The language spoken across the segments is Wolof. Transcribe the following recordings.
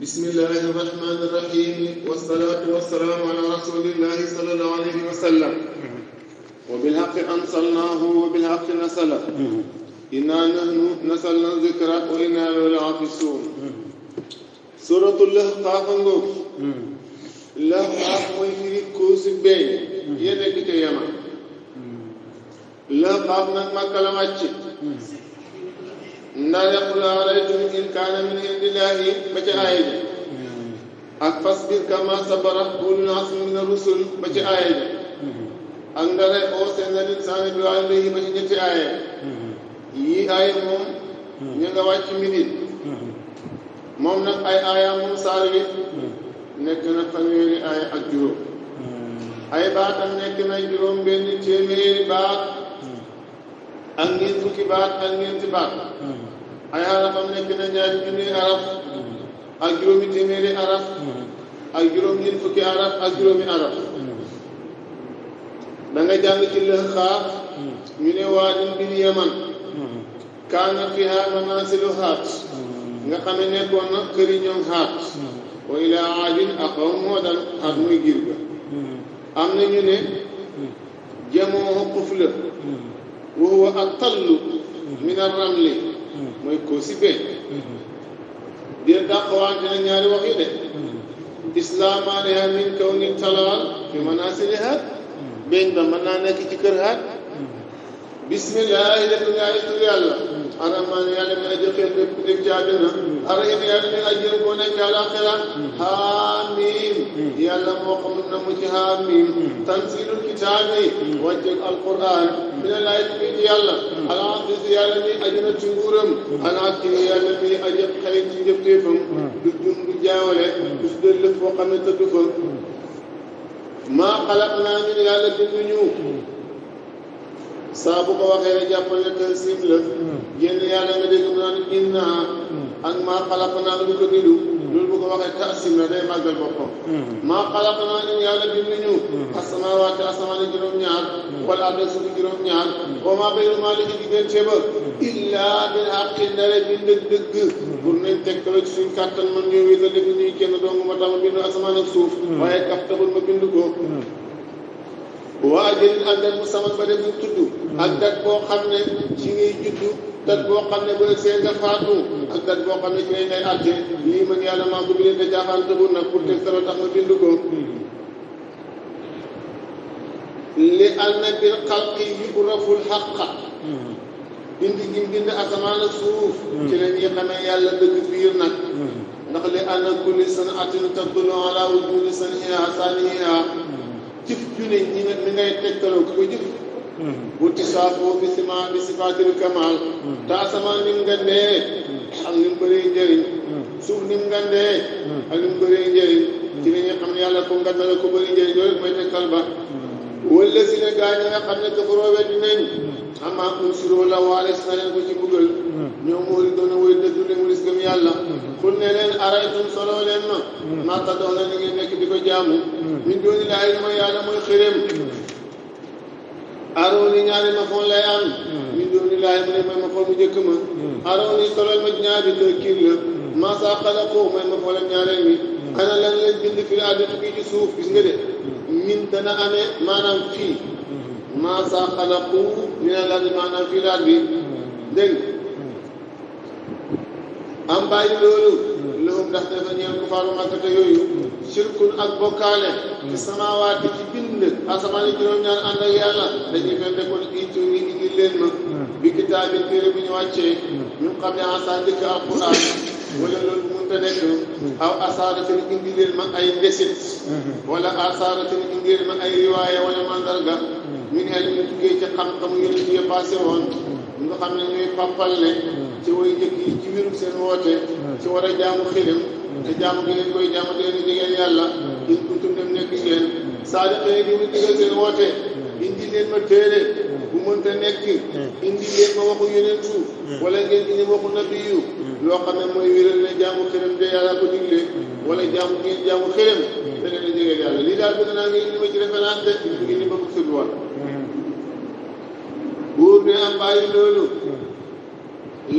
بسم الله الرحمن الرحيم والصلاة والسلام على رسول الله صلى الله عليه وسلم وبالحق أنزلناه وبالحق نزل إنا نحن نزلنا الذكر وإنا له لحافظون سورة الأحقاف الأحقاف mooy firi kuusi beñ ya nekk ca Yaman الأحقاف nag Makka la wàcc ndax qul araytum in kaana min indillahi ba ca aaya ji ak fasbir kama sabara ulul azmi mina rusul ba ca aaya ji ak ndare oosena linsaana bi waalidayhi ba ci ñetti aaya yii aaya moom ñu nga wàcc Médine moom nag ay aaya moom saar wi nekk na fanweeri aaya ak juróom ay baatam nekk na juróom benn téeméeri baat ak ñeent fukki baat ak ñeenti baat ay arafam nekk na ñaari junni araf ak juróomi téeméeri araf ak juróom ñeent fukki araf ak juróomi araf da nga jàng ci Ahqaaf ñu ne waadin bil Yaman kaana fiha manaasilu Haat nga xam ne nekkoon na këri ñoom Haat wa ilaa aadin axaahum Huudan Haat muy giir ga am na ñu ne jamoo Qufla wa huwa atallu min ar-ramli mooy koo si beñ dir dàqwante na ñaari wax yi de islaamaaniha min kawni talaal fi manaasiliha beñ ba mën naa nekk ci kër Haat bismillahi def ñaari tur yàlla arrahmaani yàlla mi aji xel bépp nekk ci àddina arrahim yàlla mi aji boo nekk ci àllaaxira haamiim yàlla moo xam na mu ci haamiim tanzilul kitaabi wàcceeg alquran mi ne laay tukkee ci yàlla al-aziz yàlla mi aji na ci nguuram al-hakiim yàlla mi aji xereñ ci njëfteefam du jum du jaawale du su dee lëf boo xam ne tëdd fa maa xalaq naa ñu ne yàlla binduñu saa bu ko waxee rek jàppal ne tansiim la génn yàlla nga dégg mu naan inna ak maa xalaqnaa lu ko bindu loolu bu ko waxee taasiim la day màggal boppam maa xalaqnaa ñun yàlla binduñu asamaawaati asamaan juróom-ñaar wala arda suufi juróom-ñaar wa maa baynahumaa li ci diggante ba illaa bil haqqi ndare bind dëgg pour nañ tegtaloo ci suñ kàttan man ñoo wéetal def ñuy kenn dong ma tax ma bindu asamaan ak suuf waaye kaf taxul ma bind ko waa jëlin ak dat mu saman ba def ñu tudd ak dat boo xam ne ci ngay juddu dat boo xam ne boo see nga faatu ak dat boo xam ne ci ngay àtte lii man yàlla maa ko bindee te jaaxaan tëbul nag pour teg taloo tax ma bind ko li anna bil xalqi yubraful xaqa bind gi bind asamaan ak suuf ci la ñuy xamee yàlla dëgg biir nag ndax li anna kulli san'atin tadullu ala wujudi saniha saniha jëf ju ne ñi nga mi ngay tegtaloo ku ko jëf bu tisaafoo bi sifaatil kamaal te asamaan ni mu ngandee ak ni mu bëree njëriñ suuf ni mu ngandee ak ni mu bëree njëriñ ci la ñuy xam ne yàlla ko ngandala ko bëri njëriñ loolu mooy tegtal ba wala si ne gaa ñi nga xam ne kafaroo weddi nañ amaa unsiroo la waale si na leen ko ci mbugal ñoom moori doona woy dëddu leen mu lis gëm yàlla xul ne leen araytum soloo leen ma maa tadox na ni ngeen nekk di ko jaamu min dooni laay li ma yàlla mooy xërëm arooni ñaari ma foon lay am min dooni laay mu ne mooy ma foon mu njëkk ma arooni solol ma ñaari kiir la maa saa xalaqoo mooy ma foolam ñaareel mi ana lan leen bind fi àdduna fii ci suuf gis nga de min dana amee maanaam fii maa saa xalaqu mina l-ardi maanaam fii laat bi dégg am bàyyi loolu lahum ndax dafa ñeel kufaaru Makkata yooyu shirkun ak bokkaale ci samaawaati ci bind asamaan yi juróom-ñaar ànd ak yàlla dañuy fente kon iituuni indi leen ma bi kitaabin téere bu ñu wàccee ñu xam ne asaa njëkk alquran wala loolu bu mënta nekk aw asaaratin indi leen ma ay ndesit wala asaaratin indi leen ma ay riwaaya wala mandarga min ilmin ñu tukkee ci xam-xamu yonent yi passé woon ñu nga xam ne ñooy pampal ne ci way njëkk yi ci wirub seen woote ci war a jaamu xëlëm te jaamu gi leen koy jaamu te leen jegeel yàlla in kuntum dem nekk ngeen saadiqiin di mu digal seen woote indi leen ma téere bu mënta nekk indi leen ma waxu yonentu wala ngeen indi waxu nabiyu loo xam ne mooy wéral ne jaamu xëlëm de yàlla ko digle wala jaamu ngeen jaamu xëlëm te leen jegeel yàlla lii daal bëgg naa ngeen indi ma ci référence de indi ba ko firduwal buur ne am bàyyi loolu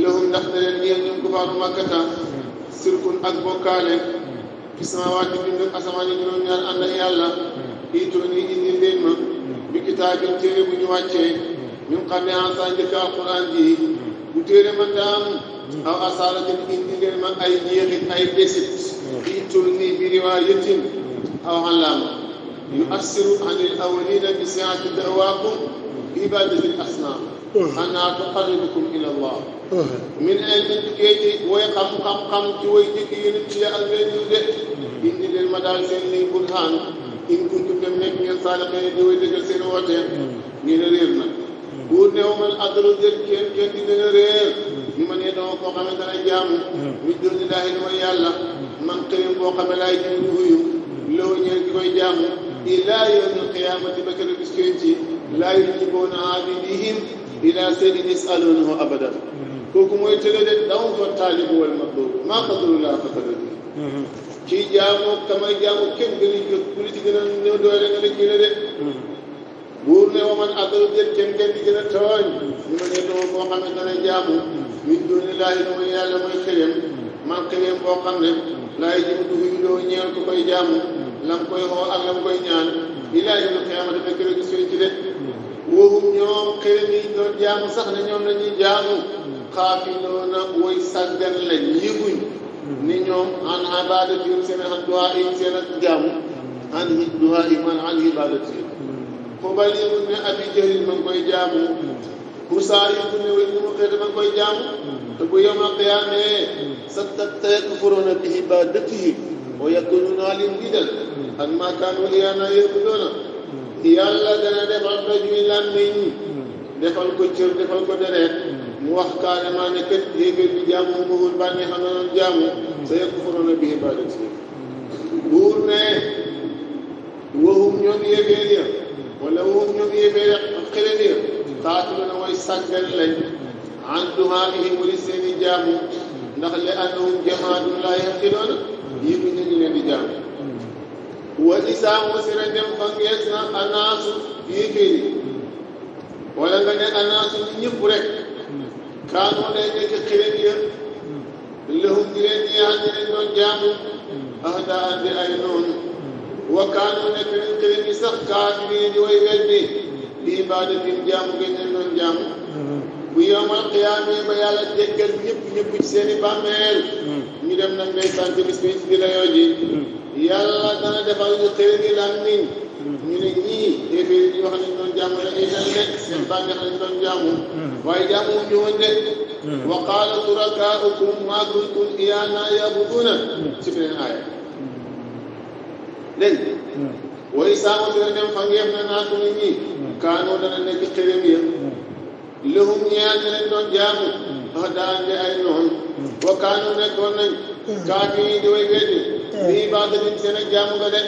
lahum ndax ne leen ñeel ñoom kufaaru Makkata sirkun ak bokkaale fi samaawaati bind ak asamaan yi juróom-ñaar ànd ak yàlla iitooni indi leen ma bi kitaabin téere bu ñu wàccee min qabli haazaa njëkk alquran ji bu téere man daam aw asaaratin indi leen ma ay jeexit ay desit iitooni bi riwaayatin aw alaama yu assiru anil awwaliina bi si'ati da'waakum bi ibaadati al-asnaam anaa tuqarribukum ila Allah min ilmin géej woy xam-xam ci woy jëkk yéen ci ak leen yu de indi leen ma daal seen liy burhaan in kuntum dem nekk ngeen saadiqiin di woy dëggal seen woote ñu ne réer na buur ne man adlu kenn di gën a réer ñu ma nee dama koo xamante ne jaamu mi doon laahi mooy yàlla man xëyam boo xame laay jiw huyu loo ñeen ki koy jaamu ilaa yawmil qiyaamati ba keroog bis ci laa yunjibuuna aabidihim ilaa shay'in yas'aluunahu abadan kooku mooy tële de daw fa taalibu wal matluub maa qadarullaaha haqqa qadrihi kii jaamu kamay jaamu kenn gën a jóg ku li ci gën a néew doole nga ne kii la de buur ne wa man adlu kenn di gën a tooñ ñu ma ne dama koo xam ne dana jaamu min duunillaahi mooy yàlla mooy xëyam man xëyam boo xam ne laay jëm du huyu loo ñeel ko koy jaamu lam koy xoo ak lam koy ñaan ilaa yawmil qiyaamati fekk rek gis ci de woohum ñoom xëyam yi doon jaamu sax ne ñoom la ñuy jaamu xaafiloona woy sàggan lañ yëguñ ni ñoom an ibaadatin seen an duhaa yi seen ak jaamu an duhaa yi man an ibaadatin xubal yi ne abi jahlin ma ngi koy jaamu busaar yi bu ne wéy ñu mu xeete ma ngi koy jaamu te bu yawmal qiyaamee sa takfuruuna bi ibaadatihi wa yakunuuna alayhim diidan ak maa kaanu iyyaanaa ya'buduuna yàlla dana defal doj wi làmmiñ defal ko cër defal ko deret mu wax carrément ne kat yéeféer bi jaamu mu bëggul bànneex xam na noonu jaamu sa yakfuruuna bi ibaadatihi buur ne wahum ñoom yéeféer ya wala wahum ñoom yéeféer ya xëleen ya qaatiluuna way sàggan lañ an duhaa'ihim wali seeni jaamu ndax li annahum jamaatun laa yaqiluuna yëpp ñu ngi leen di jaamu wa isaa wasira dem fa ngees na anaasu yéeféer yi wala nga ne anaasu ñëpp rek kaanu day nekk xërëm ya lahum di leen ñeexal ñi leen doon jaamu ahdaa andi ay noonu wa kaanu nekk nañ xërëm yi sax kaafiriin di way weddi bi ibaadatin jaamu gën leen doon jaamu bu yawmal qiyaamee ba yàlla déggal ñëpp ci seeni bàmmeel ñu dem nag ngay sant bis bi di la yoo ji yàlla dana defal ñu xërëm yi làmmiñ ñu ne ñii yéeféer yi wax nañ doon jaamu la idan nekk seen bànneex lañ doon jaamu waaye jaamu ñu woon de wa qaala shurakaa'ukum maa kuntum iyyaanaa ya'buduuna ci beneen aaya dégg wa isaa wasira dem fa ngeef na naa ko nit ñi kaanoo dana nekk xërëm ya lahum ñeel ñi leen doon jaamu ahdaa andi ay noon wa kaanoo nekkoon nañ kaafiriin di way weddi bi ibaadatin seen ak jaamu nga de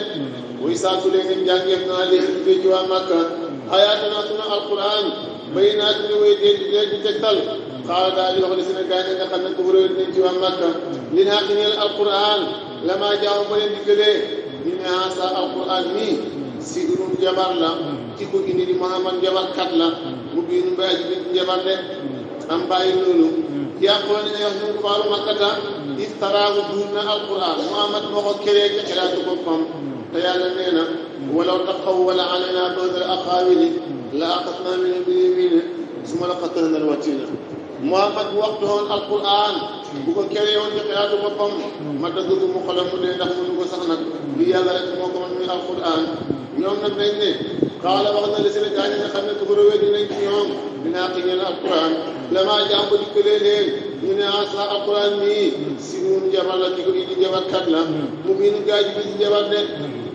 way saa su leen jàngeef naa leen tuddee ci waa Makka ayaatuna sunu alquran bayinaat ni way dee di tegtal xaala daal di wax ne Sénégal yi nga xam ne ko réer nañ ci waa Makka li naa xineel alquran la maa jaamu ba leen diggalee ñu ne sa alquran nii sigrun jabar la ci ko indi di Muhammad jabarkat la mu biinu mbay aji bi jabar de am bàyyi loolu yàqoon ne wax ñu faaru Makkata iftaraahu duur na alquran Muhammad moo ko keree ci xelaatu boppam te yàlla nee na walaw taqawwala alaynaa ba'dal aqaawili la axadnaa minhu bil yamiin summa laqata'naa al-watiin Muhammad waxtu woon alquran bu ko keree woon ci xelaatu boppam ma dëgg mu xolam mu dee ndax mënu ko sax nag li yàlla rek moo ko mën muy alquran ñoom nag dañ ne xaala wax na la Sénégal yi nga xam ne kafaru weddi nañ ci ñoom dinaa ko ñeel alquran la maa jàmm ba dikkalee leen ñu ne sa alquran nii si nun jabar la ki ko indi jabarkat la mu biinu gaaj bi ci jabar de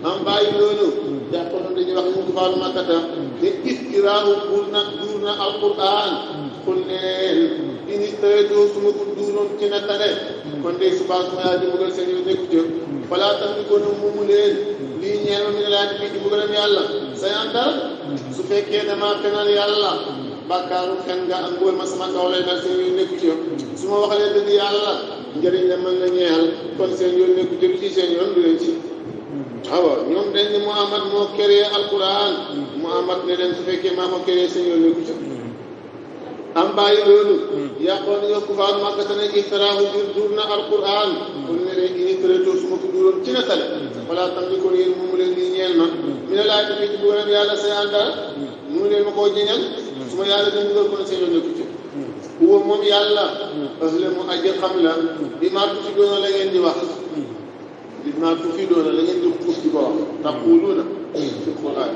am bàyyi loolu jàppoon dañuy wax ñu ko faalu Makkata ne iftiraahu duur na alquran xul neen ini tëddoo su ma ko duuroon ci naka de kon de subaa su ma yaa di bëggal seen yow nekku ca balaa tam di ko ne moomu leen lii ñeel ma mi ne laa di fii di bëggalam yàlla sayan dara su fekkee damaa fenal yàlla bàkkaaru fen nga ak ngóol ma sama kaw lay dal seen yoon nekku ca su ma waxalee dëgg yàlla njëriñ la mën na ñeexal kon seen yoon nekku ca lu ci seen yoon du leen ci waaw ñoom dañ ne Muhammad moo créé alquran Muhammad ne leen su fekkee maa ko créé seen yoon nekku ca am bàyyi loolu yàqoon nga kufaar Makka ne iftaraahu duur na alquran kon ne leen ini tëratoo su ma ko duuroon ci nettale wala tam ni kon yéen moomu leen lii ñeel ma mi ne laaj bi ci buuram yàlla say àndal mu leen ma koo jiñal su ma yàlla dañ dugal ko ne seen yoon nekku ci huwa moom yàlla ahle mu aji xam la bi maa tufi doona la ngeen di wax bi maa tufi doona la ngeen di xuus di ko wax taquluuna fi quran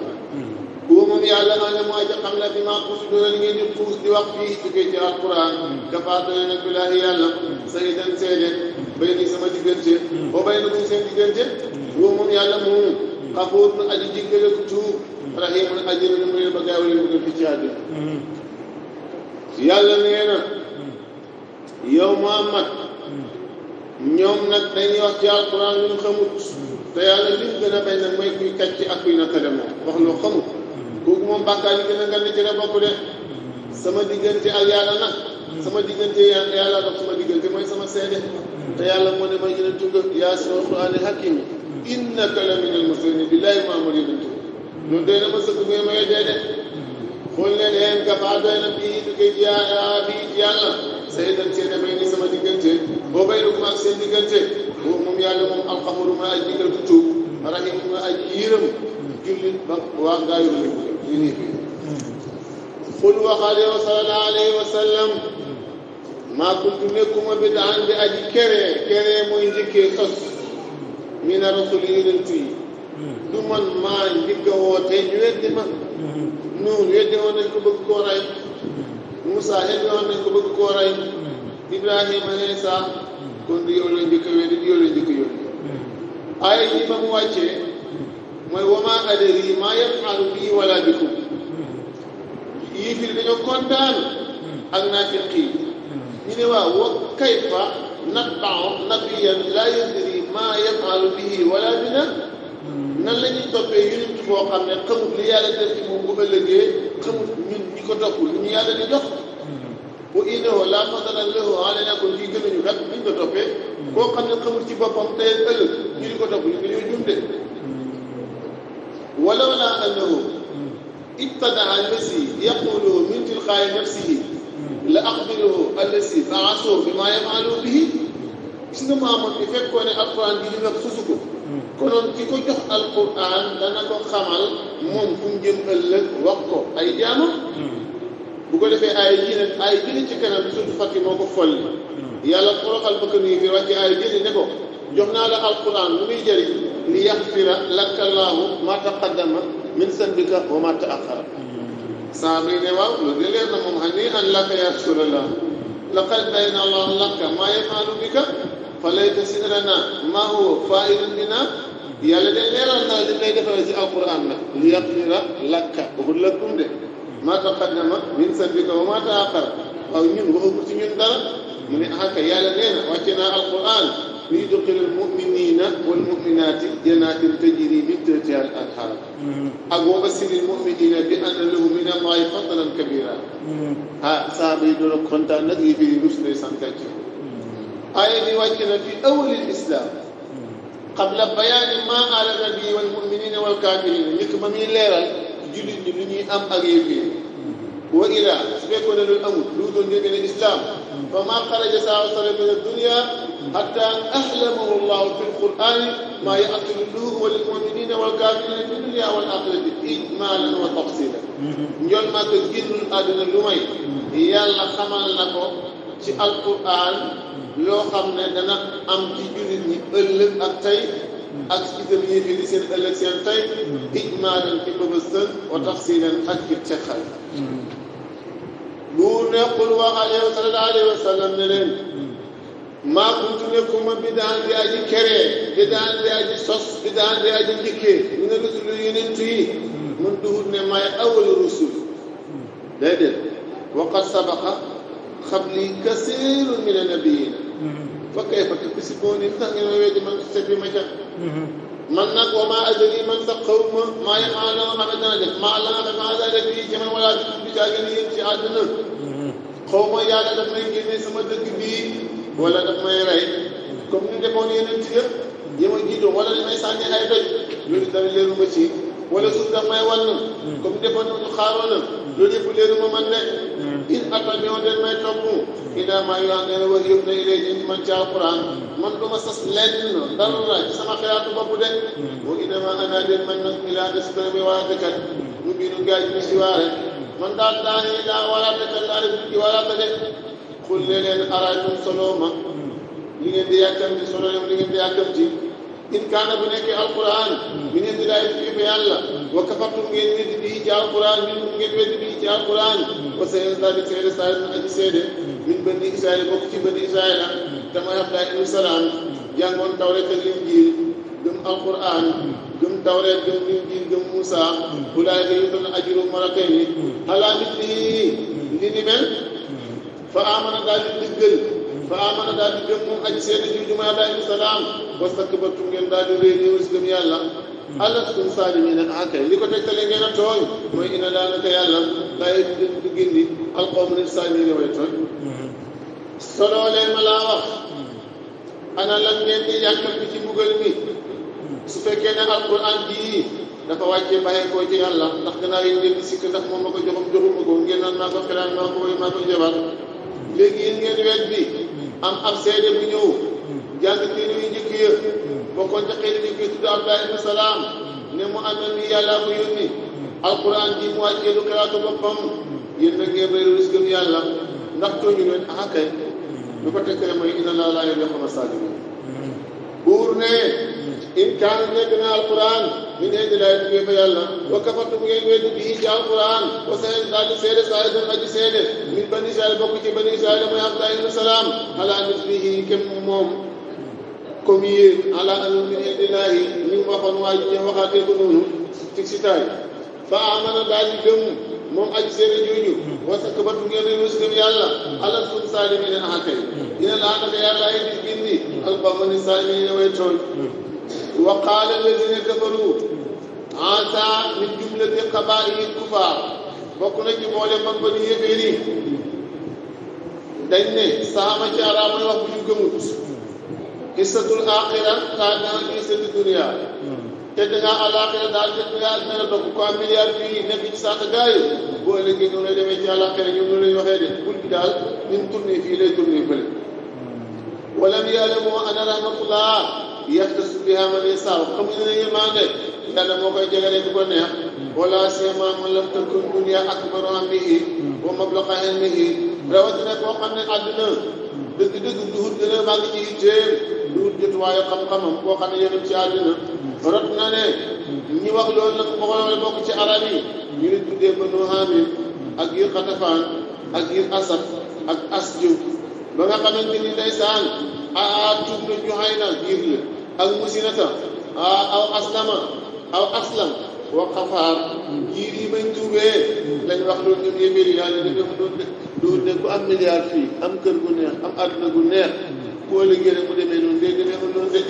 huwa moom yàlla ahle mu aji xam la bi maa tufi doona la ngeen di xuus di wax fii tukkee ci alquran dafa doy nag billaahi yàlla sayidan seede bay ni sama diggante boo bay na muy seen diggante huwa moom yàlla moomu xafuur na aji jiggale ko tuub rahimun aji na mu leen ba gaaw leen bëggal fi ci àddina yàlla nee na yow Muhammad ñoom nag dañuy wax ci alquran lu ñu xamut te yàlla li ñu gën a bañ nag mooy kuy kàcc ak kuy nattale moom wax loo xamut kooku moom bàkkaar yi gën a ngan ci la bokk de sama diggante ak yàlla nag sama diggante yàlla dox sama diggante mooy sama seede te yàlla moo ne ma yonent nga yaa soo qur'aani hakim innaka la min al muslimin billahi maamar yonent loolu doy na ma sëkk ngay may dee de xool leen yéen kafaa doy na bii du koy bii yàlla sayyidan seede may ni sama diggante boo bay dugg ak seen diggante boobu moom yàlla moom alxamuru ma ay digal ku tuub rahim ma ay yërëm jullit ba waa ngaayu li nii xul waxal yow sallallahu alayhi wa sallam maa kuntu nekkuma bi daan di aji kere mooy njëkkee sos mi na rasul yonent yi du man maa njëkk a woote ñu weddi ma Nuun weddi woon nañ ko bëgg koo rey Moussa weddi woon nañ ko bëgg koo rey Ibrahima Isa kon di yow la njëkk a weddi di yow la njëkk a yónni aaya yi ba mu wàccee mooy wa maa adri maa yaf'alu bii wala bikum yii firi dañoo kontaan ak naafiq yi ñu ne waaw wa kayfa natba'u nabiyyan laa yadri maa yaf'alu bihi wala bina nan la ñuy toppee yonent boo xam ne xamut li yàlla def ci moom bu ëllëgee xamut ñun ñi ko topp lu ñu yàlla di jox wa innahu laa fadla lahu alaynaa kon kii gënuñu kat buñ ko toppee koo xam ne xamut ci boppam tey ëllëg ñu di ko topp ñu dañoo jum de walaw laa annahu ibtadaa allasi yaquluhu min tilqaa'i nafsihi la aqbiluhu allasi ba'asahu bimaa yaf'alu bihi gis nga maamoon bi fekkoon ne alquran bi ñu nga susu ko konoon ki ko jox alquran dana ko xamal moom fu mu jëm ëllëg wax ko ay jaamam bu ko defee ay ji nag ay jëli ci kanam surtout Fatick moo ko folli yàlla xoroxal ba kër yi fi wàcce ay jëli ne ko jox naa la alquran lu muy jëriñ li yaxfira laka llaahu ma taqaddama min sanbika wa ma taaxara saa bi ne waaw loolu de leer na moom hani an laka ya rasulallah laqad bayna allahu laka ma yafalu bika fa layta sirana ma huwa faa'ilun bina yàlla de leeral naa li lay defal ci alquran nag li yaxfira laka waxul lakum de ma taqaddama min sanbika wa ma taaxara waaw ñun waxagu ci ñun dara mu ne haka yàlla nee na wàcce naa alquran li yudxilul muminina wal muminaati janaatin tajri min tahtiha al anhaar ak wa bashiril muminina bi anna lahum min allahi fadlan kabira saaba yi doon kontaan nag yi firi rus lay santat ci aaya bi wàcc na fi awalil islam qabla bayaani maa ala nabi wal muminina wal kaafirina njëkk ma muy leeral jullit ñi lu ñuy am ak yéeféer wa ila su fekkoon ne loolu amul lu doon njëkk ne islam fa maa xaraja saa sallam min addunia hatta ahlamahu llahu fi lqurani maa yaqilu lahu wa lilmuminina walkafirina fi dunia wal axirati ijmalan wa tafsila njool maa ko génnul àdduna lu may yàlla xamal na ko ci alquran loo xam ne dana am ci jullit ñi ëllëg ak tey ak itam yéefi di seen ëllëg seen tey ijmalan ci bëbëstan wa tafsilan ak ci texal bu nekkul waxal yow sallallahu alayhi wa sallam ne leen maa kuntu nekkuma bi daan di aji keree bi daan di aji sos bi daan di aji njëkkee ñu ne rusul yonent yi mun duhut ne maay awal rusul déedéet waqad sabaqa xabli kasiirun min annabiyyiina fa kayfa tukazzibuun tax ngeen ma weddi man ci bi ma ca man nag wa maa adri man sax xawma maa yamaa la nga xam ne dana def maa la nga xam ne maa dana def fii ci man wala bi caa gën a yéen ci àdduna xaw ma yàlla daf may génne sama dëkk bii wala daf may rey comme ni defoon yeneen ci yëpp yi ma jiitoo wala li may sànni ay doj loolu dara leeru ma ci wala suuf daf may wan comme defoon nañu xaaroon na loolu yëpp leeru ma man de in attabi'u den may topp ila ma yuuhaa wax yëpp na ilay ci man ci alquran man du ma sas lenn dara ci sama xalaatu bopp de wa innamaa ana den man nag ilaa des bi waaraatekat mu biinu gaay ñu si waare man daal daane daa waaraatekat laa def di waaraate de xul leen araytum solo ma li ngeen di yàkkamti solo yam li ngeen di yàkkamti in kaana bu nekkee alquran mi ngeen di laay fi yàlla wa kafartum ngeen weddi bii ci alquran ngeen weddi bii ci alquran wa sayazdaadu seede saa aji seede min bani israila bokk ci bani israila dama Abdullah ibn Salaam jàngoon tawreet ak Injiil gëm alquran gëm tawreet gëm Injiil gëm Muusa ulaa'ika yu'tawna ajrahum marratayni alaa mithlihi li ni mel fa amana daal di dëggal fa amana daal di gëm moom aji seede ji du may Abdullah ibn Salaam wastakbartum ngeen daal di réy néew si gëm yàlla alastum saalimiina kay li ko tegtale ngeen a tooñ mooy ina daanaka yàlla laa yahdi du gindi alqawma saalimiina way tooñ soloo leen ma laa wax ana lan ngeen di yàkkal bi ci mbugal mi su fekkee ne alquran jii dafa wàccee bàyyee koo ci yàlla ndax gannaaw yi ngeen di sikk ndax moom ma ko joxuma ko ngeen naan maa ko xiraan maa ko woy maa ko jabar léegi yéen ngeen wet bi am ab seede bu ñëw jàng téere yu njëkk ya bokkoon ca xeeti njëkk yi tudd Abdullah ibn Salaam ne mu am na ni yàllaa ko yónni alquran ji mu wàccee du xiraatu boppam yéen nag ngeen réeru si gëm yàlla ndax tooñu leen kay lu ko tegtale mooy inna laa laa yahdi al-qawma as-saalimiin buur ne in kaana nekk na alquran min indillaahi tukkee fa yàlla wa kafartum ngeen weddi bii ci alquran wa sayazdaadu seede saa doon aji seede min bani israil bokk ci bani israil mooy Abdullah ibn Salaam alaa mislihi kem moom comme yéen ala anna min indillaahi ni mu waxoon waa ji ñëw waxaatee ko noonu ci si taay fa amana daal di gëm moom aji seede jooju wastakbartum ngeen réew si gëm yàlla alastum saalimiina kay dina laa naka yàlla ay di gindi alqawma saalimiina way tooñ wa qaala alladiina kafaru haazaa min jumlati qabaa'ili kufaar bokk na ci mboolem mag ba ñu yëfee nii dañ ne saxaama ci arab mooy wax bu ñu gëmut qissatul aaxira kaannahaa qissatu dunya te dangaa alaaxira daal te dangaa dina dog ko am milliard fii nekk ci saaka gaay boo ëllëgee noonu lay demee ci alaaxira ñoom noonu lañ waxee de bul bi daal ni mu tourné fii lay tourné fële walam ya'lamu anna rahmatullah yaxtassu bihaa man yashaa xamuñu ne yërmande yàlla moo koy jegale du ko neex wala siyama man lam takun dunya akbaru hammihi wa mablagha ilmihi rawatina koo xam ne àdduna dëgg-dëgg duhut gën a màgg ci yitteem duhut jotuwaayu xam-xamam koo xam ne yéen ci àdduna rot na ne ñi wax loolu nag boole bokk ci arab yi ñu ne tuddee Banu Haamim ak yir Xatafaan ak yir Asad ak Asju ba nga xamante ni ndeysaan tuub na Juhayna giir la ak Musinata aw Aslama aw Aslam wa Xafaar giir yi bañ tuubee lañ wax loolu ñoom yéméer yi yàlla def doon de ku am milliard fii am kër gu neex am àdduna gu neex koo liggéey rek mu demee noonu dégg nga noonu de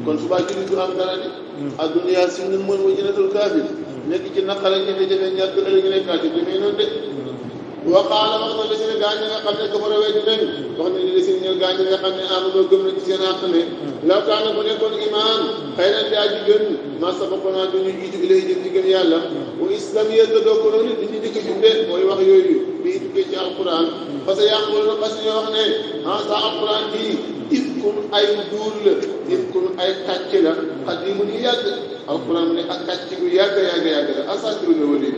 kon subaa jullit du am dara de adduniyaa si ñun mën wa jënatul kaafir nekk ci naqara jafe-jafe ñàkk ëllëg ñu ne kaafir demee noonu de wa qaala wax na la si ne gaañ nga xam ne kafara weddi nañ wax na li si ne gaañ nga xam ne amanoo gëm nañ ci seen àq ne law kaana bu nekkoon imaan xëy na daa ji gën maa sabaqnaa duñu jiitu ilay jëm ci gëm yàlla wa islam yëgga doo ko noonu duñu njëkk jumde mooy wax yooyu bii tukkee ci alquran parce que yàquluna parce que ñoo wax ne sa alquran bii ifkun ay duul la ifkun ay kàcc la xadimun yu yàgg alquran ne ak kàcc gu yàgg la asaatiru la wali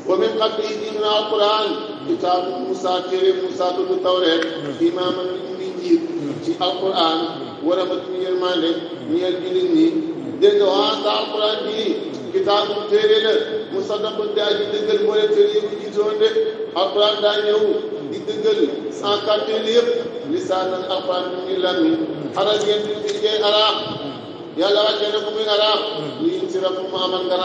wa min qablihi diina alquran kitaabu Musa téere Musa tudd Tawreet imaaman mi njiit ci alquran wa rahmatan yërmande ñeel jullit ñi dégg nga waa sa alquran bii kitaabu téere la musaddaqun daa ji dëggal moo leen téere yëpp jiitoon de alquran daa ñëw di dëggal 104 yëpp lisaanan alquran mu ngi lammi xaral ngeen di liggéey arab yàlla wàccee na ko muy arab lii si rab mu amal nga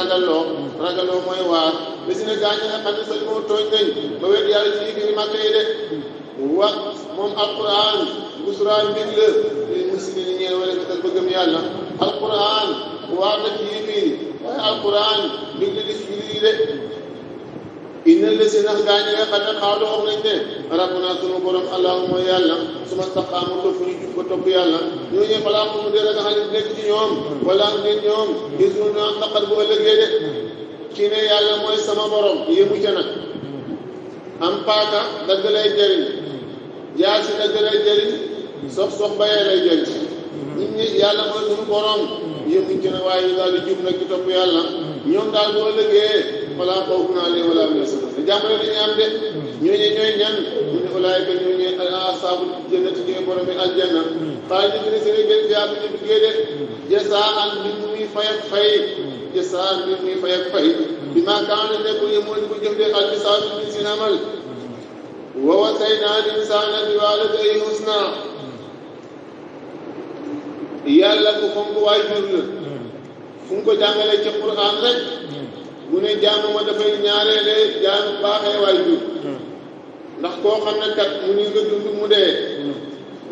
ragaloo mooy waar ba si ne gaañ nga xam ne sañ moo tooñ nañ ba wet yàlla ci biir màkka yi de wax moom alquran busraa mbir la li muslimin ñeel wala fetal bëggam yàlla alquran waar na ci biir waaye alquran mbir la di si biir yi de inna la si nax gaañ nga xam ne xaalu wax nañ ne rabbuna sunu borom allahu mooy yàlla suma staqaamu topp ñu jub ko topp yàlla ñooñu balaa mu dee nga xam ne nekk ci ñoom wala ngeen ñoom gis ñu am naqar bu ëllëgee de kii ne yàlla mooy sama borom yéemu ca nag am paaka dagg lay jëriñ jaasi dagg lay jëriñ sox bayee lay jëriñ nit ñi yàlla mooy suñu borom yëmuñ ci ne waaye ñu daal di jub nag ci topp yàlla ñoom daal boo lëggee falaa xawfun alayhim wa laa hum yaxzanuun te jàmbale dañuy am de ñooñu ñooy ñan mu ne ulaayika ñooñu asaabu jannati ñooy borom yi aljanna xaalidina seen biir fiihaa bu ñu duggee de jasaan bi muy fay ak fay jasaan bi muy fay ak fay bi maa kaanu nekkul yi moo di ko jëf de albisaatu min seen amal wa wasaynaa l-insaana bi waalidayhi husnaa yàlla ko fonk waajur la fu mu ko jàngalee ci Qur'an rek mu ne jaamu ma dafay ñaareele jaamu baaxee waajur ndax koo xam ne kat mu ni nga dund mu dee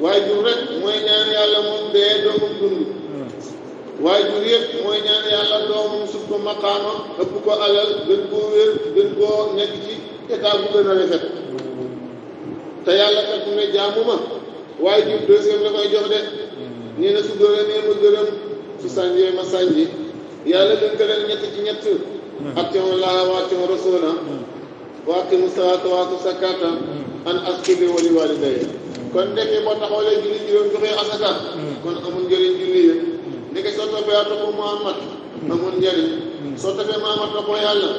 waajur rek mooy ñaan yàlla moom dee doomam dund waajur yëpp mooy ñaan yàlla doomam sut ko maqaama ëpp ko alal gën koo wér gën koo nekk ci état bu gën a rafet te yàlla kat mu ne jaamu ma waajur deuxième la koy jox de nee na su gërëmee ma gërëm su sànjee ma sànji yàlla gën ko leen ñett ci ñett atii'u llaaha wa atii'u rasuula wa aqiimu salaata wa aatu zakaata an ashkuru li waalidayya kon ndeke boo taxawalee julli juróom joxee asaka kon amul njëriñ julli yëpp ndeke soo toppee a topp Muhammad amul njëriñ soo toppee Muhammad toppoo yàlla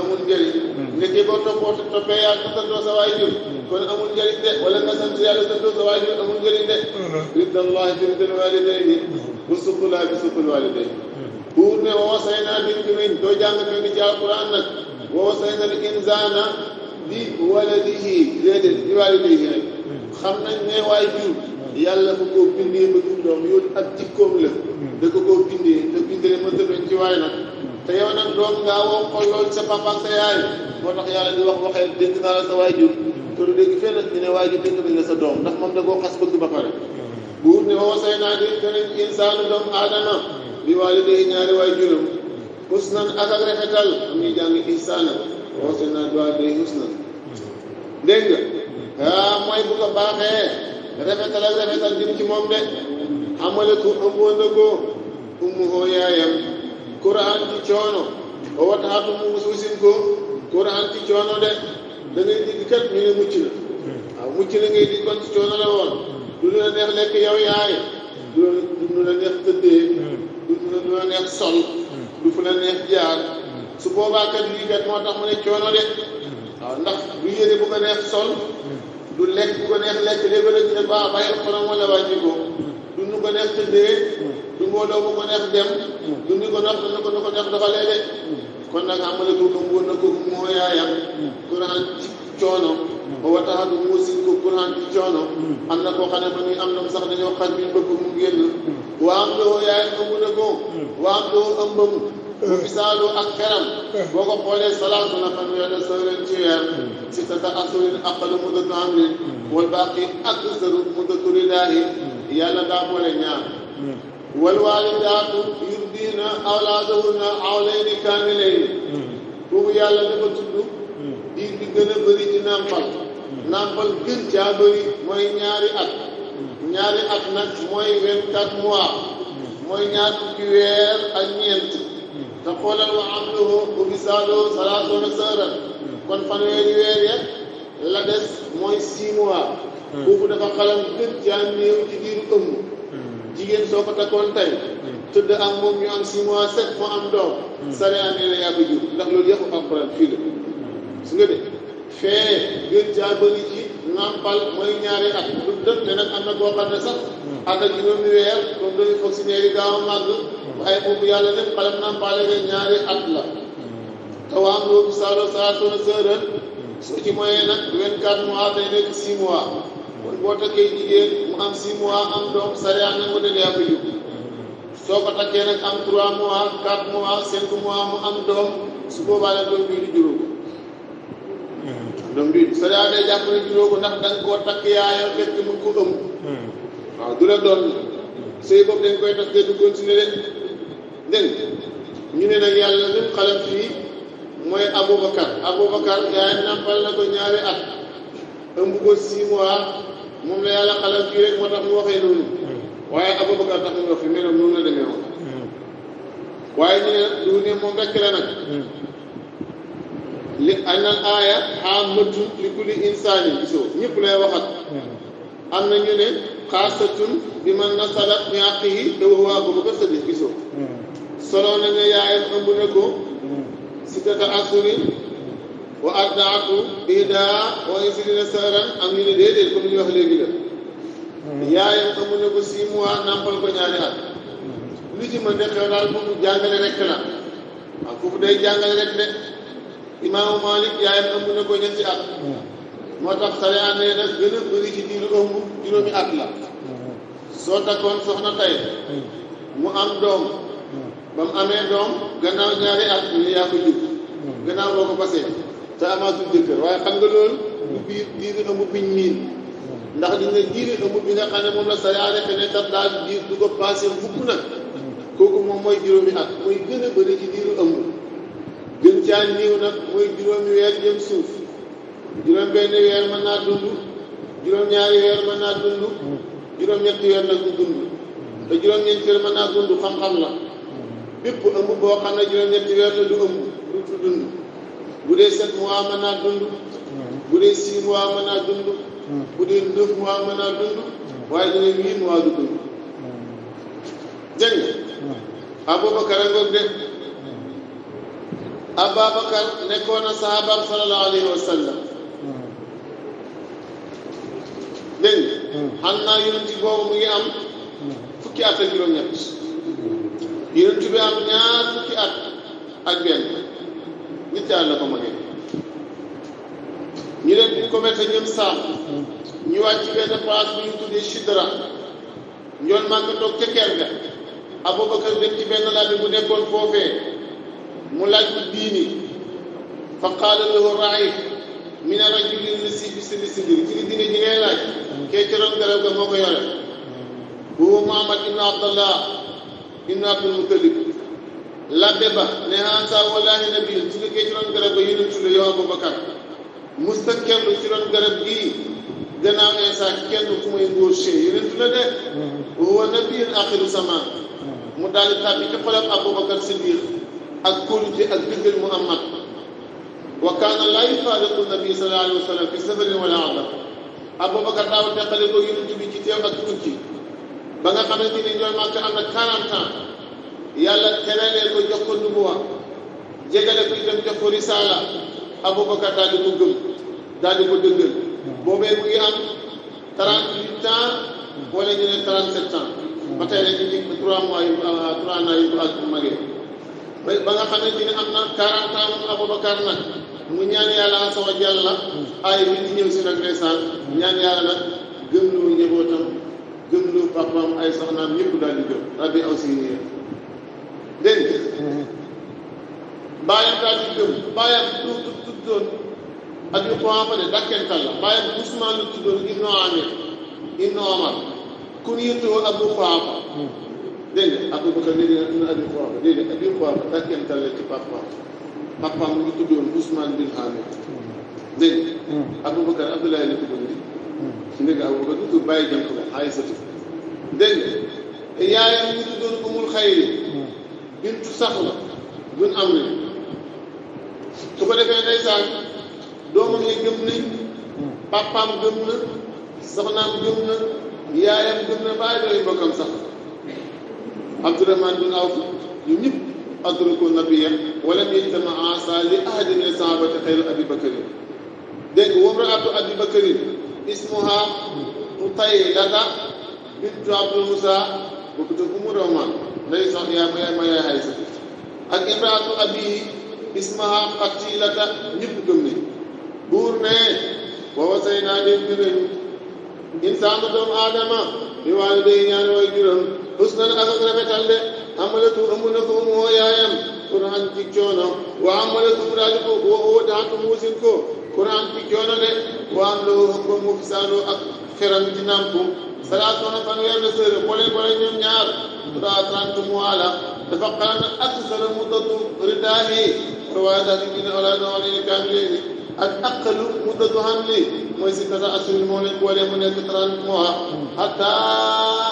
amul njëriñ ndeke boo toppee yàlla santoo sa waajur kon amul njëriñ de wala nga sant yàlla santoo sa waajur amul njëriñ de ridallahi bi ridal waalidayni wa suqlaa bi suqul waalidayni buur ne wa wasaynaa bil mu'miniina doo jàng fekk ci alquran nag wa wasaynaa al insaana bi waladihi déedéet bi waalidayhi rek xam nañ ne waajur yàlla ko koo bindee ba jur doom yow ak jikkoom la da ko koo bindee te bindee mënta doon ci waay nag te yow nag doom ngaa woo xolloo sa papa ak sa yaay moo tax yàlla di wax waxee dénk naa la sa waajur te du dégg fenn ñu ne waajur dénk nañ la sa doom ndax moom da koo xas bëgg ba pare buur ne wa wasaynaa dénk nañ insaanu doomu aadama bi waalidayhi ñaari waajuram husnan ak rafetal ñuy jàng ihsaana wa wasaynaa bi waalidayhi husnan dégg nga mooy bu ko baaxee rafetal ak rafetal jëm ci moom de xamalatu ëmboon na ko ummuhu yaayam kuraan ci coono wa wataatu mu suusin ko kuraan ci coono de da ngay digg kat ñu ne mucc na waaw mucc na ngay di kon ci coono la woon du la neex lekk yow yaay du la neex tëddee du la neex sol du fu la neex jaar su boobaa kat lii kat moo tax mu ne coono de waaw ndax du yére bu ko neex sol du lekk bu ko neex lekk léegi nag ne bàyyi xorom wala wàññi ko du nu ko neex tëddee du mbooloo bu ko neex dem du ni ko neex du ko neex doxalee de kon nag xam nga ne tuuti mu na ko moo yaayam Quraan ci coono ba wataxatu muusin ko Quraan ci coono am na koo xam ne ba muy am na sax dañoo xaj bi bëgg mu génn waa am doo yaayam ëmb na ko waa am doo ëmbam mu misaalu ak xeram boo ko xoolee salaatu na fanweeri sëwren ci weer si tata asurin aqalu muddatu amrin wal baaqi aksaru muddatu ridaahi yàlla daa boole ñaar wal waalidaatu yurdiina awlaadahunna hawlayni kaamilayni boobu yàlla dafa tudd diir bi gën a bëri ci nàmpal gën caa bëri mooy ñaari at nag mooy 24 mois mooy ñaar fukki weer ak ñeent te xoolal wa amluhu wa fisaaluhu salaasuuna shahran kon fanweeri weer ya la des mooy 6 mois boobu dafa xalam gën caa néew ci diiru ëmb jigéen soo ko takkoon tey tëdd ak moom ñu am 6 mois 7 mu am doom sariya nee na yaa ko jur ndax loolu yëpp alxuraan fii la su nga de fee gën caa bëri ci nàmpal mooy ñaari at lu dëkk te nag am na koo xam ne sax ànd ak juróomi weer comme dañuy fonctionnaire yi gaaw a màgg waaye boobu yàlla def xalam nàmpale ne ñaari at la te waam loolu salaasuuna shahran soo ci moyee nag 24 mois day nekk 6 mois kon boo takkee jigéen mu am 6 mois am doom sariya ne mu ne yaa ko jur soo ko takkee nag am 3 mois 4 mois 5 mois mu am doom su boobaa nag doom bii di juróom doom bii sariya day jàpp ne juróom ko ndax da nga koo takk yaayam fekk mu ko ëmb waaw du la doon sëy boobu dañ koy tas te du continuer de dégg ñu ne nag yàlla lim xalam fii mooy Aboubacar yaayam nàmpal na ko ñaari at ëmb ko 6 mois moom la yàlla xalam fii rek moo tax mu waxee noonu waaye Aboubacar tax mu wax fi mais nag noonu la demee woon waaye ñu ne du ne moom rekk la nag li anal aaya xaamatun li kulli insaanin gisoo ñëpp lay waxat am na ñu ne xaasatun bi man nasalat mi àqihi te waa ko bëgg a sëddi gisoo solo na nga yaayam ëmb na ko sittata asurin wa ardaatu ihdaa wa isrina sahran am ñu ne déedéet comme ñu wax léegi la yaayam ëmb na ko 6 mois nàmpal ko ñaari at lu ci mën de xew daal foofu jàngale rek la waaw foofu day jàngale rek de imaamu Malik yaayam ëmb na ko ñetti at moo tax sariya nee na gën a bëri ci diiru ëmb juróomi at la soo takkoon soxna tey mu am doom ba mu amee doom gannaaw ñaari at ñu ne yaa ko jur gannaaw boo ko basee te amaatul jëkkër waaye xam nga loolu du biir diiru ëmb biñ miin ndax di nga diiru ëmb bi nga xam ne moom la sariya defe ne tax daal diir du ko passé fukk nag kooku moom mooy juróomi at mooy gën a bëri ci diiru ëmb gën caa niiw nag mooy juróomi weer jëm suuf juróom benn weer mën naa dund juróom ñaari weer mën naa dund juróom ñetti weer nag du dund te juróom ñeenti weer mën naa dund xam-xam la bépp ëmb boo xam ne juróom ñetti weer la du ëmb du dund bu dee 7 mois mën naa dund bu dee 6 mois mën naa dund bu dee 9 mois mën naa dund waaye du ne 8 mois du dund dégg nga Abubakar a ngoog de Abubakar nekkoon na sahabaam sallallahu alayhi wa sallam dégg nga xam naa yonent boobu mu ngi am fukki at ak juróom-ñett yonent bi am ñaar fukki at ak benn ñetti at la ko magee ñu leen di commerce ñoom saam ñu wàcc benn place bu ñu tuddee Sidra njoon maa ngi toog ca kër ga Abubakar dem ci benn laaj bi bu nekkoon foofee mu laaj ko diini fa qaala lahu ra'i min rajulin li si bi si ci diine ji ngay laaj kee ci ron garab ga moo ko yore huwa Muhammad ibnu Abdallah ibnu Abdul Muttalib labbe ba ne hansa wallahi nabi su kee ci ron garab ga yonent la yow Abubakar musta kenn ci ron garab gii gannaaw Iisaa kenn ku may ngóor chey yonent la de huwa nabiyyun axiru zaman mu daal di tàbbi ci xolam Abubakar Siddiq ak kóolute ak dëggal Muhammad wa kaana laa yufaariqu nabi sallallahu alayhi wa sallam fi safarin wala adab Abubakar daaw teqale ko yonent bi ci teew ak tukki ba nga xamante ni ñooy Makka am na 40 ans yàlla terelee ko jox ko nubuwa jegale ko itam jox ko risaala Abubakar daal di ko gëm daal di ko dëggal boobee mu ngi am 38 ans wala ñu ne 37 ans ba tey rek ñu ngi 3 mois yu 3 ans yu ak magee ba nga xamante ni am na 40 ans moom Abubakar nag mu ñaan yàlla azza wa jalla ay bi di ñëw si nag ndeysaan ñaan yàlla nag gëmloo njabootam gëmloo papaam ay soxnaam ñëpp daal di gëm rabbi aw si nii dégg nga bàyyam daal di gëm bàyyam tuddoon ak yu xawaama de dakkental la bàyyam Usmaan lu tuddoon ibnu Amir ibnu Omar ku ñu yëttoo Abu Quhaafa dégg nga Abubakar léegi nag ibnu Abi Quhaafa déedéet Abi Quhaafa dakkental la ci papaam mu ngi tuddoon Usmaan bin Amir dégg nga Abubakar Abdoulaye la tuddoon di dégg nga Abubakar du tur bàyyi jëm ko la Aysatu dégg nga yaayam mu ngi tuddoon Umul Xayri bintu Saxla bun Amri su ko defee ndeysaan doomam yi gëm nañ papaam gëm na soxnaam gëm na yaayam gëm na bàyyi dooy mbokkam sax Abdurahmaan bin Awf ñu ñëpp adraku nabiyya wa lam yajtama asa li ahadin min sahabati xayru Abi Bakrin dégg nga wamraatu Abi Bakrin ismuha Utaylata bintu Abdul Musa boobu te Umu Rawmaan nday sax yaa ma yaay Aysa ak imraatu abi ismaha Qatilata ñëpp gëm nañ buur ne wa wasaynaa dénk nañu insaana doomu aadama bi waalidayhi ñaari way juróom husnan ak rafetal de amalatu ëmb na ko moo yaayam Qur'an ci coono wa amalatu mu daal di ko wa daatu muusin ko Qur'an ci coono de wa am loo ko mu fisaanoo ak xeram ci nàmpu salaatoona fanweer na sër boole ñoom ñaar 30 mois la dafa xaram ak sara muddatu ridaahi rawaadaati bi ne ala noonu ni kaamileeni ak aqalu muddatu hamli mooy si tata asuri moo leen boole mu nekk 30 mois hatta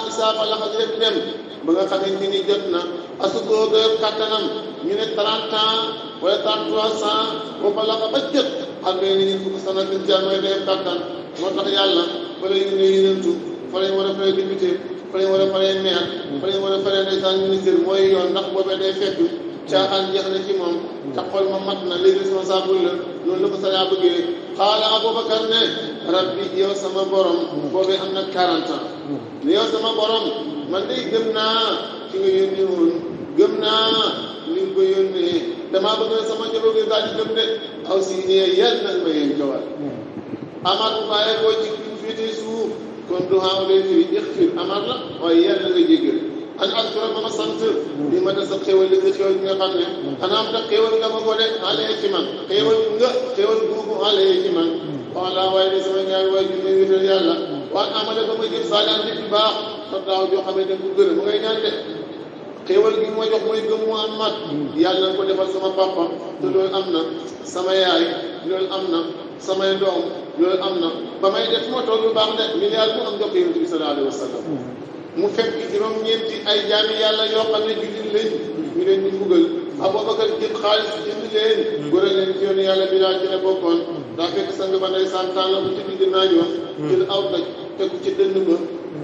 isaa balaxa rek dem ba nga xamante ni jot na asugoo doyam kàttanam ñu ne 30 ans wala 33 cent ba balaxa ba jot xam ne ni fukk sana di jàmmooy day kàttan moo tax yàlla fa la yónnee yonentu fa lañ war a fay député fa lañ war a fay maire fa lañ war a fay ndeysaan ministre mooy yoon ndax boobee day fekk caaxaan jeex na ci moom te xol ma mat na léegi responsable la loolu la ko sariya bëggee xaala Aboubacar ne rabbi yow sama borom boobee am na 40 ans ne yow sama borom man day gëm naa ci nga yónnee woon gëm naa li nga ko yónnee damaa bëgg sama njaboot gi daal di gëm de aw si ne yàlla nag ma yéen jawal amaat bu bàyyee koo ci féete suuf kon du xaaw lay firi ixfir amaat la waaye yàlla nga jéggal an askura ma ma sant li ma des a xéwal li nga xéwal bi nga xam ne xanaa am tax xéwal nga ma ko de alee ci man xéwal googu alee ci man wala waaye ni sama ñaari waay junne wéetal yàlla waan amale ba ma jëf saalaan nit bu baax sa daaw joo xam ne def bu gën mu ngay ñaan de xéwal gi ma jox mooy gëm mu am mat yàlla na ko defal sama papa te loolu am na sama yaay loolu am na samay doom loolu am na ba may def moo toog lu baax de milliard bu am jox yonent bi sallallahu alayhi wa sallam mu fekk juróom-ñeenti ay jaami yàlla yoo xam ne jullit lañ ñu leen di mbugal Abubakar jël xaalis jënd leen góore leen ci yoonu yàlla bi daal ci la bokkoon daa fekk sang ba ndeysaan tànn bu ci digg naaj wa jël aw daj tegu ci dënn ba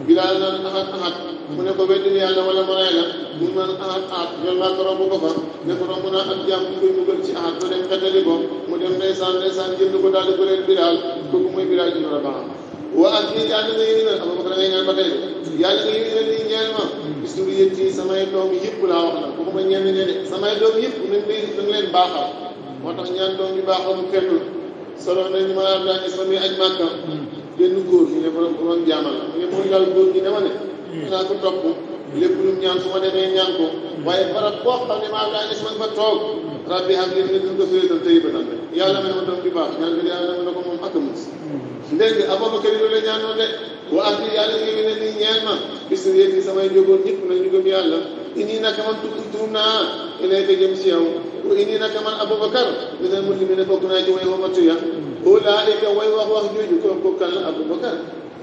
bi daal naan axat mu ne ko weddil yàlla wala ma rey la mu naan axat yoon maa ko romb ko fa ne ko romb naa ak jàmm bu koy mbugal ci axat ba dem xettali ko mu dem ndeysaan jënd ko daal di góoreel Bilaal kooku mooy Bilaal ibn Rabaax wa ak lii yàlla nga yéwénal Abubakar da ngay ñaan ba tey yàlla nga yéwénal lii ñeel ma bis bu yëg ci samay doom yëpp laa wax na waxuma ñenn ñe de samay doom yëpp nañ leen baaxal moo tax ñaan doom yu baaxal mu fennul solo nañu ma daa gis ba muy aj Màkka benn góor ñu ne borom jaamal la mu ne mooy daal góor gi ne ma ne dinaa ko topp lépp lu ñaan su ma demee ñaan ko waaye barab boo xam ne maa daa gis man fa toog rabbi xam leen ne duñ ko féetal tey ba tam yàlla ma ne ma doom bi baax ñaan bi yàlla ma ne ko moom ak a mus dégg nga Abubakar loolu la ñaanoon de wa ak yàlla ngi ne nii ñeel ma bis yéegi samay njógoon ñëpp nañu gëm yàlla inni naka man tuub naa ilayka jëm si yow wa inni naka man Abubakar minal muslimiina bokk naa ci way wamatu ya ulaa'ika way wax jooju ko kan la Abubakar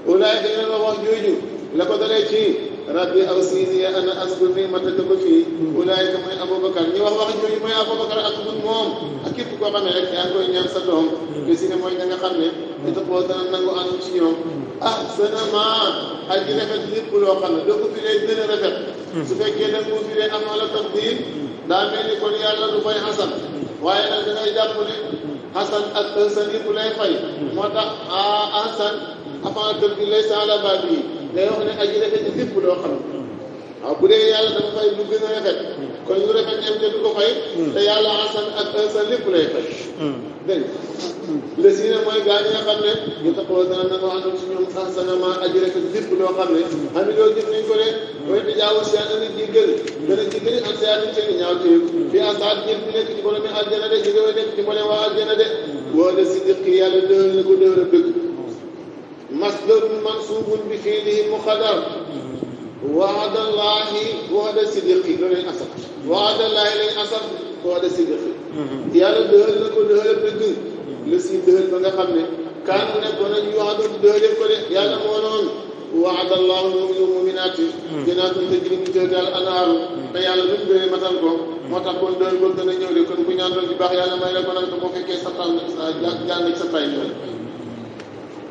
ulaa'ika ñeen wax jooju la ko dalee ci rabbi awsiini ana askur ni'mataka ko fii ulaa'ika mooy Abubakar ñi wax jooju mooy Abubakar ak moom ak képp koo xam ne rek yaa ngi koy ñaan sa doom te si ne mooy ña nga xam ne itaqoo dana nangu ànd ci ñoom ahsana maa ak di rafet lépp loo xam ne doo ko firee gën a rafet su fekkee da nga ko firee am na la tafdiil daa mel ni kon yàlla du fay xasan waaye nag da ngay jàpp ne xasan ak ahsan yëpp lay fay moo tax ahsan avant tafdiil lay saala baat yi day wax ne aji rafet lépp loo xam ne waaw bu dee yàlla dafa fay lu gën a rafet kon lu rafet ñam te du ko fay te yàlla xasan ak ahsan lépp lay fay dégg nga si ne mooy gaa ñi nga xam ne ñu taxawal dana na wax ci ñoom ahsanama aji rafet lépp loo xam ne xam ne loolu jëf nañ ko de mooy di jaawu si yàlla na jéggal dana jéggali am si yàlla seen ñaaw téef fi asaat ñëpp di nekk ci borom aljana de jóge nekk ci borom waa aljana de wala si dëkk yàlla dëhal na ko dëhal a dëgg masdarun mansuubun bi fiilihi muqaddar waadallahi waada siddiqi loolu lañ asaf waadallahi lañ asaf waada siddiqi yàlla dëhal na ko dëhal a dëgg la si dëhal ba nga xam ne kaan mu nekkoon nañu wax doon dëhale ko de yàlla moo noonu waadallahu muminaati jannaatun tajrii min tahtiha al-anhaaru te yàlla lu mu dëhee matal ko moo tax kon dëhal boobu dana ñëw de kon bu ñaan doon ci baax yàlla may la ko nag te boo fekkee sa tan jàng ci sa tay ñëw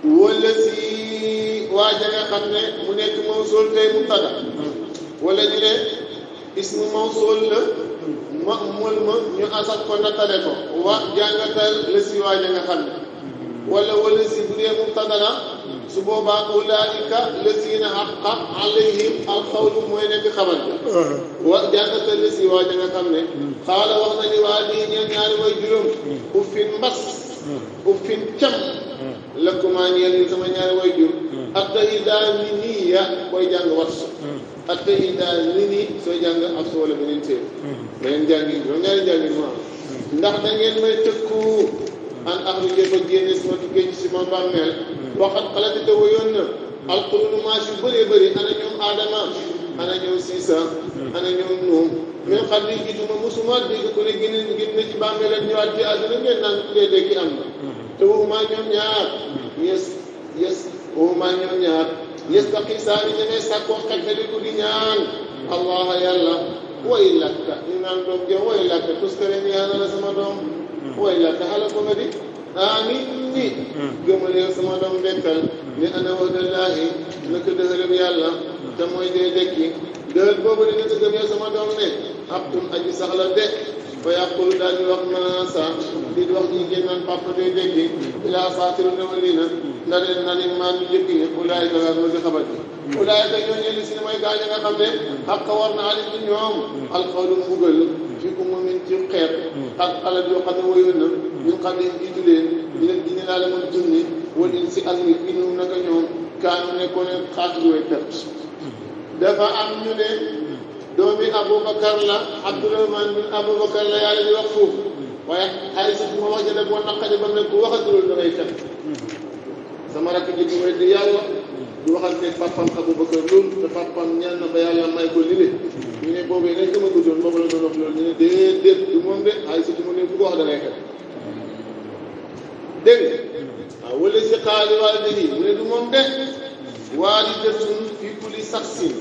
wala si waaja nga xam ne mu nekk mawsuul tey mubtada wala ñu ne ismu mawsuul la ma'muul ma ñu asal ko nattale ko wa jàngatal la si waaja nga xam ne wala si bu dee mubtada la su boobaa ulaa'ika lazina haqqa alayhim alqawlu mooy nekk xabar bi wa jàngatal la si waaja nga xam ne xaala wax na ni waa lii ñeen ñaari way juróom uffin mbas uffin cam lakkumaa ñeel ni sama ñaari way jur attahidaa ni nii ya booy jàng warsu attahidaa ni nii sooy jàng ak soo wala beneen téere beneen jàngi juróom ñaari jàngi mu am ndax da ngeen may tëkku an axrija ba génne sama tukkee ci sama bàmmeel waxat xalati te woyoon na alqurunu maas yu bëree bëri ana ñoom Adama ana ñoom Siisa ana ñoom Nuux min xam ni gisuma musuma dégg ko ne génn na ci bàmmeel ak ñëwaat ci àdduna ngeen naan lee dégg am na te waxuma ñoom ñaar waxuma ñoom ñaar yestaqisaani ña ngay sàkkoo xettali ko di ñaan allah yàlla way lakka ñu naan doom ja way lakka tuskare ñaana la sama doom way lakka xala ko nga di amin ni gëmal yow sama doom dekkal ni ana wa'dallaahi naka dëxalab yàlla te mooy dee dekki dëxal boobu di naka gëm yow sama doom ne xaqun aji sax la de fa yàqulu daal di wax manasa di wax ñi génn naan papa dee dekki ilaa saatiru awwaliina ndare nani maan ñu njëkk ñi ulaayika la moo di xabat yi ulaayika ñooñu li si ne mooy gaañ nga xam ne xaq war na alim ci ñoom alxawlu mbugal fi umumin ci xeet ak xalat yoo xam ne woyoon na ñu xam ne jiitu leen ñu leen dina laa la mën junni wala in si ak nit inum naka ñoom kaanu nekkoon ne xaatu way perte dafa am ñu ne doomi Aboubacar la Abdourahman bin Aboubacar la yàlla di wax foofu waaye Aysa bi ma wax ja nag boo naqari ba ne ku waxatul da ngay fen sama rakk ji di weddi yàlla du waxante papam Aboubacar loolu te papam ñaan na ba yàlla may ko lile ñu ne boobee nañ dama guddoon boobu la doon wax loolu ñu ne déedéet du moom de Aysa bi mu ne ku ko wax da ngay fen dégg waaw wala si xaali waalidihi mu ne du moom de waalidatun fi kulli saxsin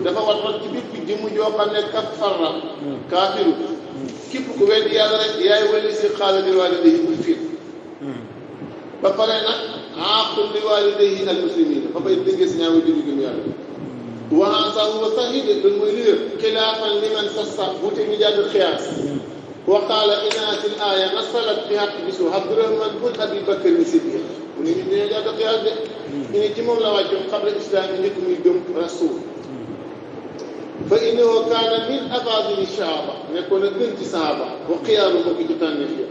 dafa wat ci bépp jëmm joo xam ne kaffara kaafiru képp ku weddi yàlla rek yaay wala si xaali waalidihi uffin ba pare nag aaqul li waalidihi al muslimina ba pare déggee si ñaaw julli gëm yàlla wa haaza huwa sahiih loolu mooy li wér xilaafan liman sassa wuute ñu jàdd xiyaas wa qaala inaati l aaya nasalat fi haqq bisu Abdurahman bun Abi Bakr Siddiq mu ne ñu dañoo jàdd xiyaas de ñu ne ci moom la wàccoon qabla islaam yi njëkk muy gëm rasul fa innahu kaana min afaadili sahaaba nekkoon a gën ci sahaaba wa xiyaaru mbokki ci tànneef yi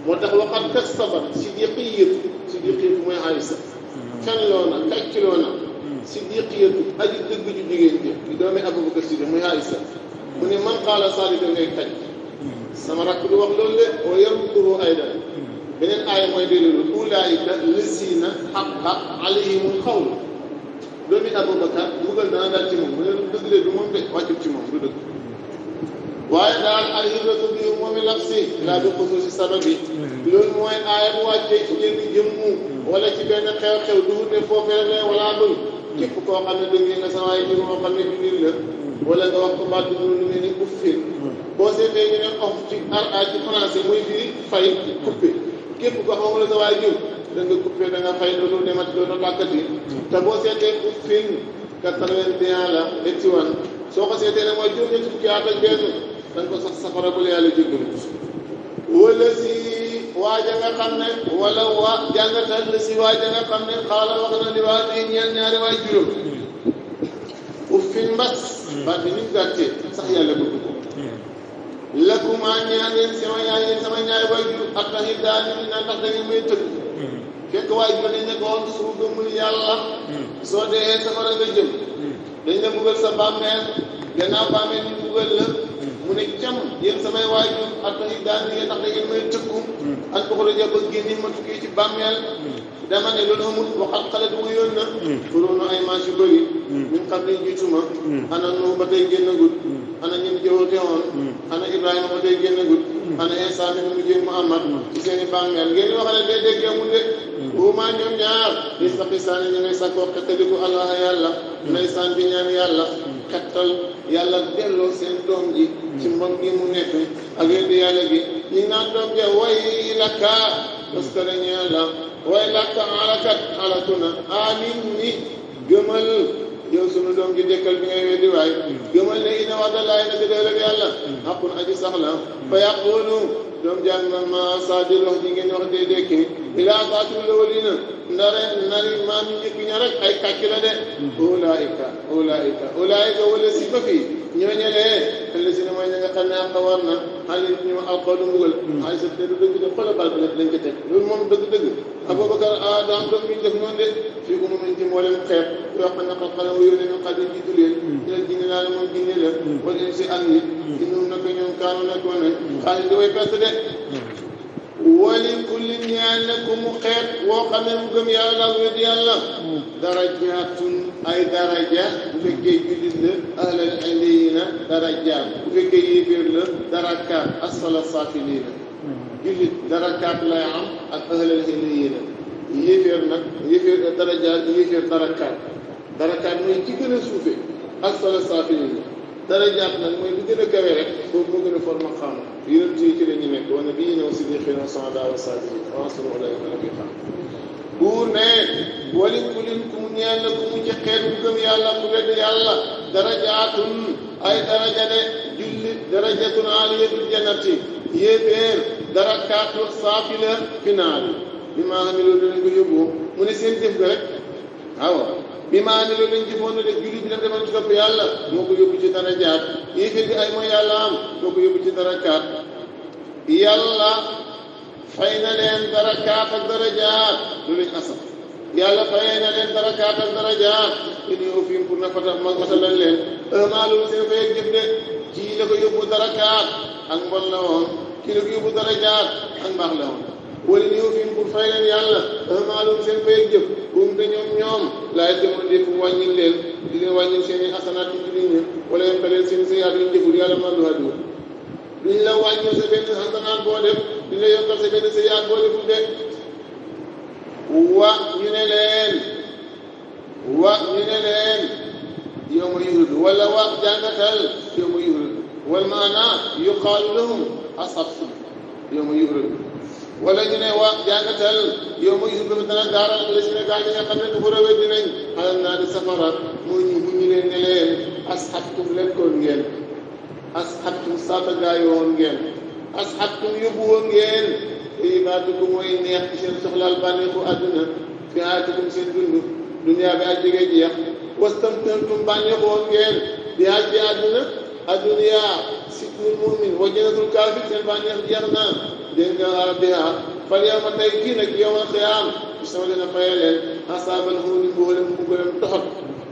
moo tax waxat kastabat siddiqiyatu mooy Aysa fenloo na kàccloo na siddiqiyatu aji dëgg ju jigéen ji di doomi Abubakar Siddiq muy Aysa mu ne man qaala saalika ngay kaj sama rakk du wax loolu de wa yarudduhu aydan beneen aaya mooy déedéelu ulaayika lasiina xaqa alayhimul xawlu doomi Abubakar mbugal dana daal ci moom mu ne lu dëgg de du moom de wàccul ci moom du dëgg waaye daal al ibratu bi umumi lafsi laa bi xusuusi sababi loolu mooy aaya bu wàccee ci yenn jëmmu wala ci benn xew-xew du ne foofee la wala dul képp koo xam ne dëgg nga sa waaye ji moo xam ne jullit la wala nga wax ko baat bi lu mel ni uffin boo seetee ñu ne off ci ci français muy firi fay coupé képp koo xam ne sa waaye jiw da nga coupé da nga fay dootul demati dootul làkkati te boo seetee uffin 81 la ettiwan soo ko seetee ne mooy juróom-ñetti fukki at ak benn da nga ko sax safara bu la yàlla jéggalu wala si waaja nga xam ne wala waa jàngatal la si waaja nga xam ne xaala wax na li waa di ñeel ñaari waay juróom uffin mbas baat bi ni mu gàttee sax yàlla bëgg ko lakuma ñaan yéen sama ñaari waay jur ak taxit daal ñu naan ndax da ngeen may tëgg fekk waay jur dañ ne ko woon su gëmul yàlla soo dee safara nga jëm dañ la buggal sa bàmmeel gannaaw bàmmeel ñu buggal la mu ne cam yéen samay waajur ak taxit daal ni ngeen ndax da ngeen may tëkku ak boxoroja ba génne ma tukkee ci bàmmeel dama ne loolu amul waxat xale du ma yoon na furoonu ay maas yu bëri min xam ne jiituma ana nu ba tey génnagul ana ñun jëwoote woon ana Ibrahima ba tey génnagul ana Insa mi mu jëm Muhammad ci seen i bàmmeel ngeen waxale dee déggee mu de buumaa ñoom ñaar di saqisaani ñu ngay sakkoo xettaliku allah yàlla ndeysaan bi ñaan yàlla xettal yàlla delloo seen doom ji ci mbon gi mu nekk ak yéen di yàlla gi ñi naan doom ja way lakka parce que dañu yàlla way lakka alakat alakuna amin ni gëmal yow sunu doom ji dekkal bi ngay weddi waay gëmal ne ina wa'dallaahi na dëgg yàlla xaqun aji sax la fa yaqulu doom jàng na ma Sadio wax ji ngeen wax dee dekki ilaa baatul awwaliina ndare nari maam yi njëkk ña rek ay kàcc la de ulaayika wala si fa fii ñooñalee xel si ne mooy ña nga xam ne àq war na xale ñu alqawlu mbugal ay sa du dëgg de xoolal bal ba lañ ko teg loolu moom dëgg-dëgg Abubakar daam doom bi ñu def noonu de fii ko mumin ci mboolem xeet yoo xam ne xat xale wu yónnee ñu xat yi jiitu leen ñu leen jinne laa moom jinne la wala in si ak nit inum naka ñoom kaanu nekkoon ne xaalis di way perte de wali kulli ñaan ne ku mu xeet woo xam ne mu gëm yàlla ak wedd yàlla darajaatun ay daraja bu fekkee jullit la ahlal illiina darajaat bu fekkee yéeféer la darakaat asfala saafiliina jullit darakaat lay am ak ahlal illiina yéeféer nag yéeféer darajaat yéeféer darakaat mooy ci gën a suufe asfala saafiliina darajaat nag mooy lu gën a kawe rek foofu moo gën a for maqaam yonent yi ci la ñu nekk wane bii ñëw siddiqiina wa suhadaa wa saalihiin wa hasuna ulaa'ika rafiiqa buur ne wali kulin ku mu ñeel na ku mu ci xeet bu gëm yàlla ku wedd yàlla darajaatun ay daraja de jullit darajatun aaliyatul jannati yéeféer darakaatu saafi la finaal bi maa xam ne loolu dinañ ko yóbbu mu ne seen jëf ga rek waaw bi maa ne loolu lañ jëfoon na de jullit bi dem defoon ci topp yàlla moo ko yóbbu ci darajaat yéeféer bi ay mooy yàlla am moo ko yóbbu ci darakaat yàlla fay na leen darakaat ak darajaat lu lañ asaf yàlla fay na leen darakaat ak darajaat in yow fiim pour na matalal leen maalum seen fay ak jëf de kii la ko yóbbu darakaat ak mbon la woon kii la ko yóbbu darajaat ak mbaax la woon wala in yow fiim pour fay leen yàlla maalum seen fay ak jëf buum te ñoom laay demoon def wàññil leen di leen wàññil seen i asanaat ci jullit ñi wala yem xeleel seen i sayaat yuñ jëful yàlla man du hadu duñ la wàññil sa benn xasanaat boo def duñ la yokkal sa benn sayaat boo deful de wa ñu ne leen yow ma yuhridu wala wa jàngatal yow ma yuhridu wal maana yuqaalu lahum asabtum yow ma yuhridu wala ñu ne wa jàngatal yow ma yuhridu dana gaaral la si ne gaa ñi nga xam ne dafa rawee dinañ xalal naa di safara moo ñu bu ñu leen ne leen asxabtum lekkoon ngeen asxabtum saatagaayoon ngeen asxabtum yóbbu woon ngeen ibaatukum mooy neex ci seen soxlaal bànneexu àdduna fi haatikum seen dund duniyaa bi ak jege jeex wastamtantum bànneexoon ngeen di aj ci àdduna adduniyaa sijnul mu'min wa jannatul kaafir seen bànneex jeex na dégg nga biha fal yawma tey kii nag yawmal qiyaam sama leen a faye leen asaabal huuni mbugalam toxot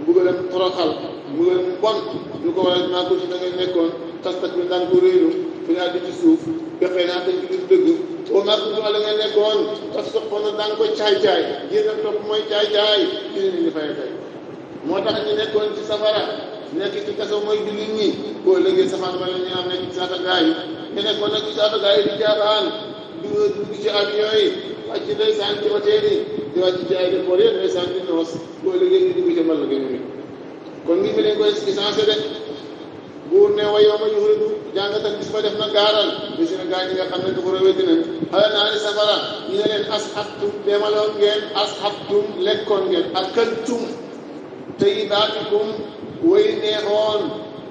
mbugalam toroxal mbugalam bon ñu ko waral maa ko ci da ngeen nekkoon tastak bi daan ko réeru fi nga di ci suuf bexee naa dañ ci dëgg o maa ko la ngeen nekkoon tas soxoon na daan ko caay-caay yéen a topp mooy caay-caay ci ne ni faye tey moo tax ñu nekkoon ci safara nekk ci kaso mooy jullit ñi boo léegi safaan ba la ñu am nekk ci saata gaa yi ñu nekkoon nag ci saata gaa yi di jaaxaan dugg ci avion yi wàcc ndeysaan ci hôtel yi di wàcc ci aéroport yi ndeysaan di noos boo léegi ñu dugg ci mbal ga ñu kon ngi mi leen koy sensé de buur ne wa yow ma yuhridu jàngatal bis ba def na gaaral bi si na gaa ñi nga xam ne dafa rawee dinañ xale naa ni safara ñu ne leen asxabtum demaloon ngeen asxabtum lekkoon ngeen akaltum tayyibaatikum way neexoon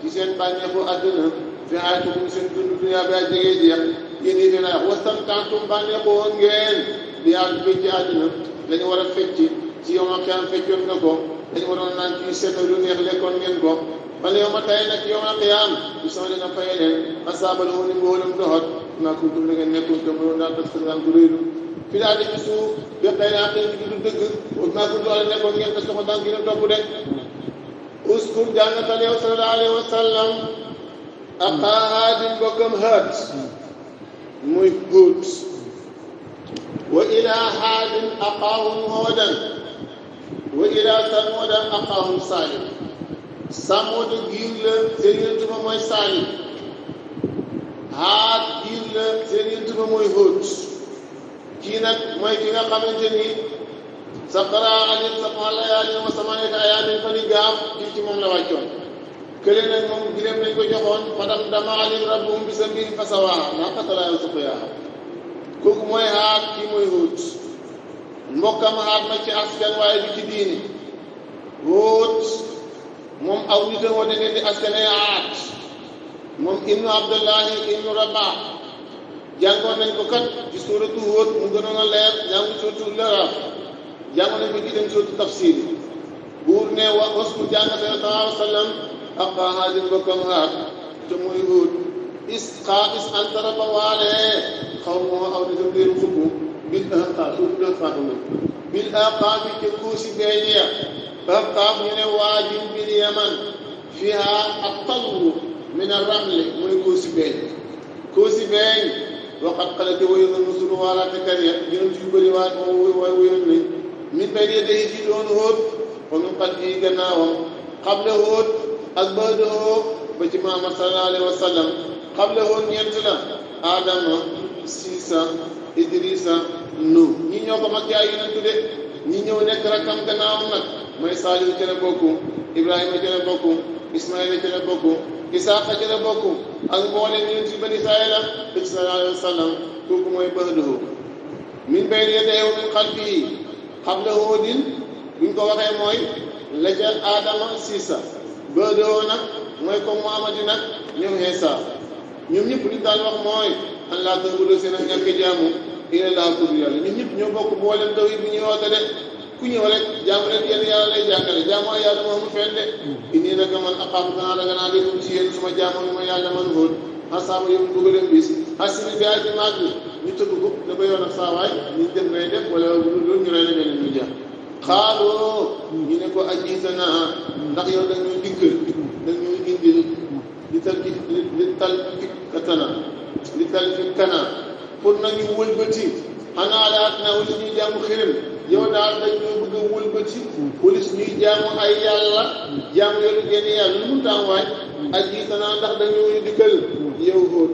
ci seen bànneexu àdduna fi haatikum seen dund duniyaa bi ak jege jeex yéen yi dina wax wastamta'tum bànneexoon ngeen di àgg ci àdduna dañu war a fecc ci yow ma xiyaam feccoon nga ko dañu waroon naan ci seet lu neex lekkoon ngeen ko wala yow ma tay nag yow ma xiyaam bu sama dina faye leen asaabal huuni mbugalam doxot maa kuntum la ngeen nekkoon te mënoon daan def daan ko réylu fi daal di ci suuf beqay naa xëy ci du dëgg maa kuntum la nekkoon ngeen des ko daan gën a topp de uskur jàngatal yow sallallahu alayhi wa sallam aqaa haadin bokkam haat muy Huud wa ilaa haadin aqaahum hoodan wa ilaa samuudan aqaahum saalih samuud giir la seen yonent ba mooy Saalih Haad giir la seen yonent ba mooy Huud kii nag mooy ki nga xamante ni saqara alayhim sab'a layaalin wa samaaniyata ayyaamin fa ni gaaf kii ci moom la wàccoon kële nag moom gileem lañ ko joxoon fadamdama alayhim rabbuhum bi dhanbihim fasawaaha maa qatalaa suqyaaha kooku mooy Haad kii mooy Huud mbokkam Haad ma ci askan waaye bi ci diini Huud moom aw nit a wane ne di askane Haad moom ibnu Abdullahi ibnu Rabah jàngoon nañ ko kat ci suuratu Huud mu gënoon a leer jàngu suuratu Laraaf jàngoon nañ ko ci dem suuratu tafsiir buur ne wa wasku jàngate sallallahu alayhi wa sallam aqaa Haadin bokkam Haad te muy Huud is antara ba waale xaw moo aw nitam déeru xubbu bil ahqaaf suufu def faatuma bil ahqaaf yi te kuusi beeñeex ahqaaf ñu ne waadin bil yaman fiha at-talwu min ar-ramli muy kuusi beeñ waxat xalate wayoon na musulu waalaate kariya yonent yu bëri waat wayoon nañ min bay dee day ci doon Huud wa min xalfihi gannaawam xable Huud ak ba'da Huud ba ci Muhammad sallallahu alayhi wa sallam xable Huud ñeent la Adama Siisa Idrisa Nuh ñi ñoo ko mag ci ay yonent de ñi ñëw nekk rakkam gannaawam nag mooy Saalihu ca la bokku Ibrahima ca la bokku Ismaïla ca la bokku Isaaqa ci la bokk ak mboolem ñu ci bani Israayila bi sallallahu alayhi wa sallam kooku mooy bahduhu min bayni yadayhi wa min xalfihi qabla Huudin buñ ko waxee mooy la ca Aadama Siisa bahduhu nag mooy comme Muhammad nag ñoom Iisa ñoom ñëpp li daan wax mooy an laa ta'budu seen ak ñàkk jaamu illa llaaha kudu yàlla ñun ñëpp ñoo bokk mboolem tawhid bi ñuy woote de ku ñëw rek jaamu leen yéen yàlla lay jàngale jaamu ay yàlla moomu fenn de inni naka man aqaafu danaa ragal naa déglu ci yéen suma jaamu ma yàlla man hóot xasaaba yow dugaleen bis xasini bi aji maag bi ñu tëgg ko da ko yoon ak saawaay ñu dem ngay def wala loolu ñu rey na mel ñu jeex xaaloo ñu ne ko ajiitana ndax yow da ñuy dikkal da ñuy indil li tal fi katana li tal fi kana pour nañu wëlbati xanaa laat na wala ñuy jaamu xërëm yow daal dañ ñoo bëgg a wëlbati polis ñuy jaamu ay yàlla jaamu yoonu génn yàlla lu mu taam waay ajiitana ndax dañoo dikkal yow hóot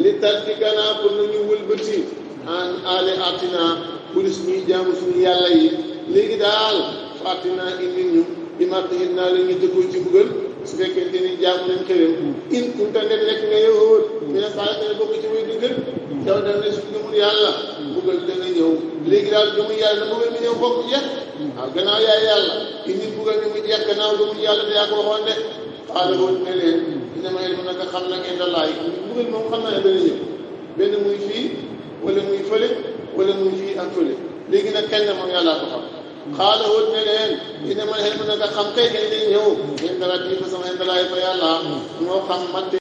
li tal fi kana pour nañu wëlbati an ale atina polis ñuy jaamu suñu yàlla yi léegi daal fàttina indi ñu bi ma taxit naa la ñu dëkkoo ci mbugal su fekkente ni jaamu nañ xërëm in kunta nekk nga yow hóot mi ne saa ne bokk ci way dëggal yow da ne su gëmul yàlla mbugal dana ñëw léegi daal gëmul yàlla na mbugal mi ñëw bokk jeex waaw gannaaw yaay yàlla indi mbugal mi mu jeex gannaaw gëmul yàlla te yaa ko waxoon de xaala hóot ne leen dina ma yel mu naka xam na ngeen da laay mbugal moom xam naa ne dana ñëw benn muy fii wala muy fële wala muy fii ak fële léegi nag kenn moom yàllaa ko xam xaala hóot ne leen dina ma yel mu naka xam kay kay day ñëw ngeen dara tii fa sama ngeen da laay fa yàlla moo xam matte